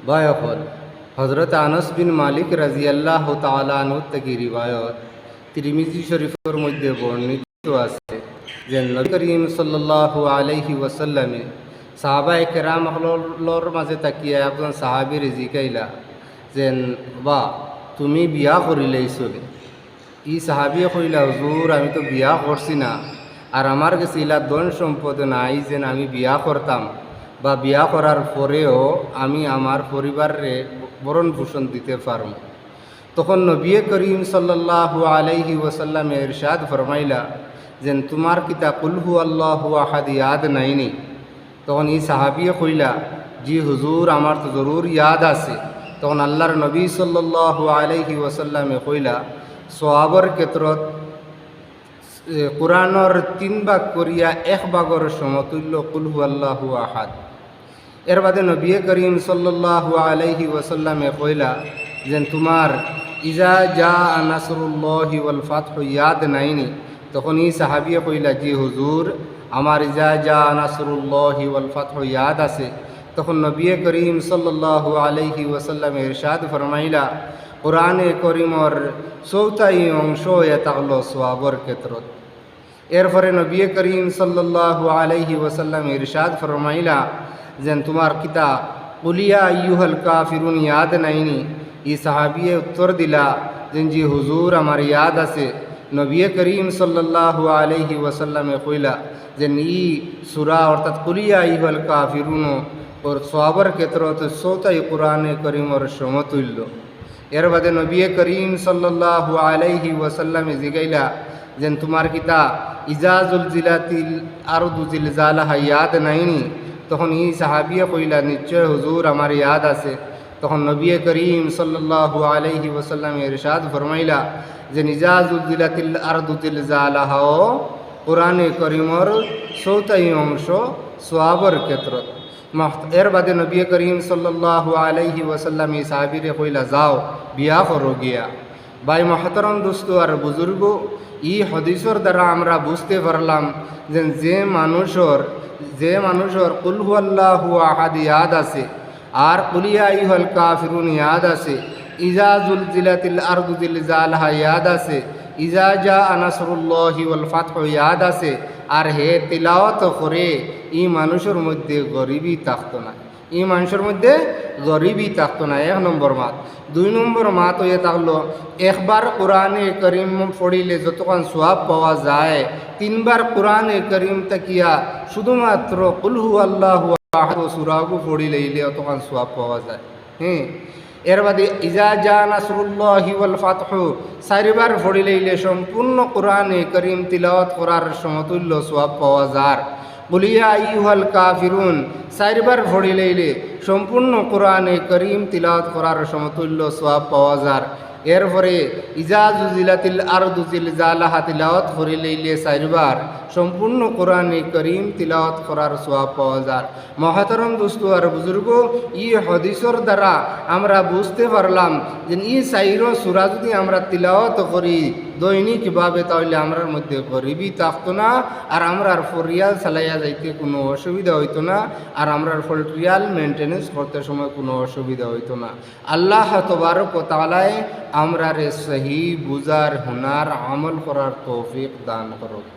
বায়কল হজরত আনস বিন মালিক রাজিয়াল্লাহু তাআলা আনহু থেকে রিওয়ায়ত তিরমিজি শরীফের মধ্যে বর্ণিত আছে যে নবী করিম সাল্লাল্লাহু আলাইহি ওয়াসাল্লামে সাহাবায়ে কেরাম হলর মাঝে তাকিয়া একজন সাহাবীর জিকাইলা যে বা তুমি বিয়া করিলেইছলে। ই সাহাবী কইলা, হুজুর আমি তো বিয়া করছি না, আর আমার কাছে ইলা ধন সম্পদ নাই যে আমি বিয়া করতাম বা বিয়া করার পরেও আমি আমার পরিবারে ভরণ পোষণ দিতে পারব। তখন নবী করিম সাল্লাল্লাহু আলাইহি ওয়াসাল্লামে ইরশাদ ফরমাইলা যে তোমার কিতা কুল হু আল্লাহু আহাদ ইয়াদ নাইনি? তখন এই সাহাবী কইলা, জি হুজুর আমার তো জরুর ইয়াদ আছে। তখন আল্লাহর নবী সাল্লাল্লাহু আলাইহি ওয়াসাল্লামে কইলা, সওয়াবর ক্ষেত্রত কোরআনের 3 ভাগ করিয়া 1 ভাগের সমতুল্য কুল হু আল্লাহু আহাদ। এর বাদে নবী করিম সাল্লাল্লাহু আলাইহি ওয়াসাল্লামে কইলা যে তোমার ইজা জা নাসরুল্লাহি ওয়াল ফাতহু ইয়াদ নাইনি? তখন এই সাহাবী কইলা, জি হুজুর আমার ইজা জা নাসরুল্লাহি ওয়াল ফাতহু ইয়াদ আছে। তখন নবী করিম সাল্লাল্লাহু আলাইহি ওয়াসাল্লামে ইরশাদ ফরমাইলা, কোরআনে করিমর 4টি অংশ এটা হলো সওয়াবর ক্ষেত্রত। এরপরে নবী করিম সাল্লাল্লাহু আলাইহি ওয়াসাল্লাম ইরশাদ ফরমাইলা যে তোমার কিতা কুলিয়া আইয়ুহাল কাফিরুন ইয়াদ নাইনি? এই সাহাবী উত্তর দিলা যে জি হুজুর আমার ইয়াদ আছে। নবী করিম সাল্লাল্লাহু আলাইহি ওয়াসাল্লামে কইলা যে ই সূরা অর্থাৎ কুলিয়া আইয়ুহাল কাফিরুন ওর সওয়াবর ক্ষেত্রত 4টি কোরআনে করিমর সমতুল্য। এর বাদে নবী করিম সাল্লাল্লাহু আলাইহি ওয়াসাল্লামে জিগাইলা যে তোমার কিতা ইজাজুল জিলাতিল আরদু জিলজালাহা ইয়াদ নাইনি? তখন এই সাহাবী কইলা, নিশ্চয় হুজুর আমার ইয়াদ আছে। তখন নবী করিম সাল্লাল্লাহু আলাইহি ওয়াসাল্লাম ইরশাদ ফরমাইলা যে ইজাজুল জিলাতিল আরদু জিলজালাহা কোরআনে করিমর 4টি অংশ সওয়াবর ক্ষেত্রত। এর বাদে নবী করিম সাল্লাল্লাহু আলাইহি ওয়াসাল্লাম এই সাহাবীরে কইলা, যাও বিয়া করো গিয়া। ভাই মহতরম দোস্ত আর বুজুর্গ, এই হাদিসের দ্বারা আমরা বুঝতে পারলাম যে মানুষের কুল হু আল্লাহু আহাদ ইয়াদ আছে আর কুলিয়া আইয়ুহাল কাফিরুন ইয়াদ আছে, ইজা জুলজিলাতিল আরদু জিলজালাহা ইয়াদ আছে, ইজা জা নাসরুল্লাহি ওয়াল ফাতহু ইয়াদ আছে, আর হে তিলাওয়াত করে এই মানুষের মধ্যে গরিবী থাকতো না। এই মানুষের মধ্যে গরিবী থাকতো না। 1 নম্বর মাত। 2 নম্বর মাত হয়ে থাকলো একবার কোরআনে করিম পড়িলে যতক্ষণ সওয়াব পাওয়া যায়, 3বার কোরআনে করিম তাকিয়া শুধুমাত্র কুল হু আল্লাহু আহাদ সূরাগু পড়িলে ততক্ষণ সওয়াব পাওয়া যায়। এর বাদে ইজা জা নাসরুল্লাহি ওয়াল ফাতহু 4বার পড়িলে সম্পূর্ণ কোরআনে করিম তিলাওয়াত করার সমতুল্য সওয়াব পাওয়া যায়। কুলিয়া আইয়ুহাল কাফিরুন 4বার পড়িলে সম্পূর্ণ কোরআনে করিম তিলাওয়াত করার সমতুল্য সওয়াব পাওয়া যায়। এরপরে ইজা জুজিলাতিল আরদু জিলজালাহা তিলাওয়াত করিলে 4বার সম্পূর্ণ কোরআনে করিম তিলাওয়াত করার সওয়াব পাওয়া যায়। মহতরম দোস্ত আর বুজুর্গ, এই হাদিসের দ্বারা আমরা বুঝতে পারলাম যে এই 4 সূরা যদি আমরা তিলাওয়াত করি দৈনিকভাবে, তাহলে আমরার মধ্যে গরিবী থাকতো না, আর আমরার ফরিয়াল চালাইয়া যাইতে কোনো অসুবিধা হইতো না, আর আমরার ফরিয়াল মেনটেনেন্স করতে সময় কোনো অসুবিধা হইতো না। আল্লাহ তবারক ওয়া তাআলা আমরারে সহি বুজার হুনার আমল করার তৌফিক দান করুক।